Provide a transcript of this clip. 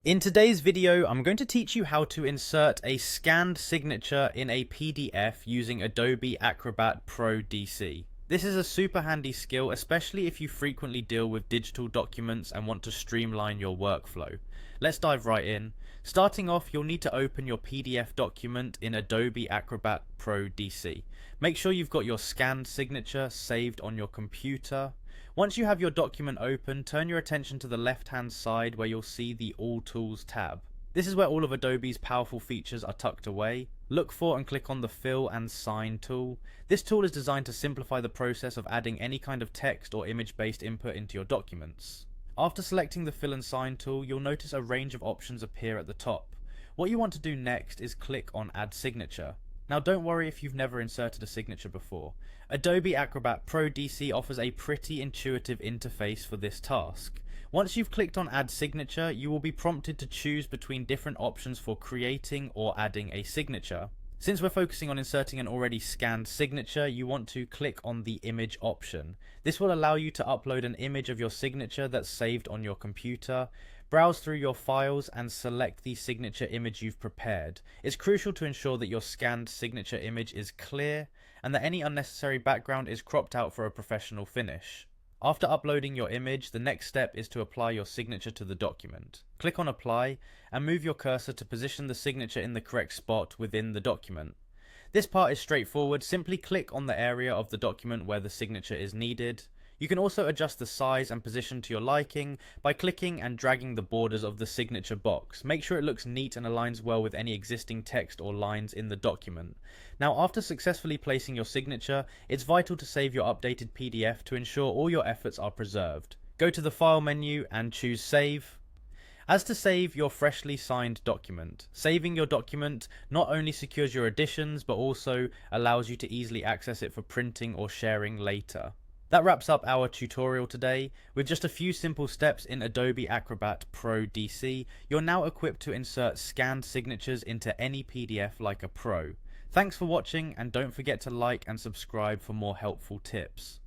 In today's video, I'm going to teach you how to insert a scanned signature in a PDF using Adobe Acrobat Pro DC. This is a super handy skill, especially if you frequently deal with digital documents and want to streamline your workflow. Let's dive right in. Starting off, you'll need to open your PDF document in Adobe Acrobat Pro DC. Make sure you've got your scanned signature saved on your computer. Once you have your document open, turn your attention to the left-hand side where you'll see the All Tools tab. This is where all of Adobe's powerful features are tucked away. Look for and click on the Fill and Sign tool. This tool is designed to simplify the process of adding any kind of text or image-based input into your documents. After selecting the Fill and Sign tool, you'll notice a range of options appear at the top. What you want to do next is click on Add Signature. Now don't worry if you've never inserted a signature before. Adobe Acrobat Pro DC offers a pretty intuitive interface for this task. Once you've clicked on Add Signature, you will be prompted to choose between different options for creating or adding a signature. Since we're focusing on inserting an already scanned signature, you want to click on the image option. This will allow you to upload an image of your signature that's saved on your computer. Browse through your files and select the signature image you've prepared. It's crucial to ensure that your scanned signature image is clear and that any unnecessary background is cropped out for a professional finish. After uploading your image, the next step is to apply your signature to the document. Click on Apply and move your cursor to position the signature in the correct spot within the document. This part is straightforward. Simply click on the area of the document where the signature is needed. You can also adjust the size and position to your liking by clicking and dragging the borders of the signature box. Make sure it looks neat and aligns well with any existing text or lines in the document. Now, after successfully placing your signature, it's vital to save your updated PDF to ensure all your efforts are preserved. Go to the File menu and choose Save. As to save your freshly signed document. Saving your document not only secures your additions, but also allows you to easily access it for printing or sharing later. That wraps up our tutorial today. With just a few simple steps in Adobe Acrobat Pro DC, you're now equipped to insert scanned signatures into any PDF like a pro. Thanks for watching, and don't forget to like and subscribe for more helpful tips.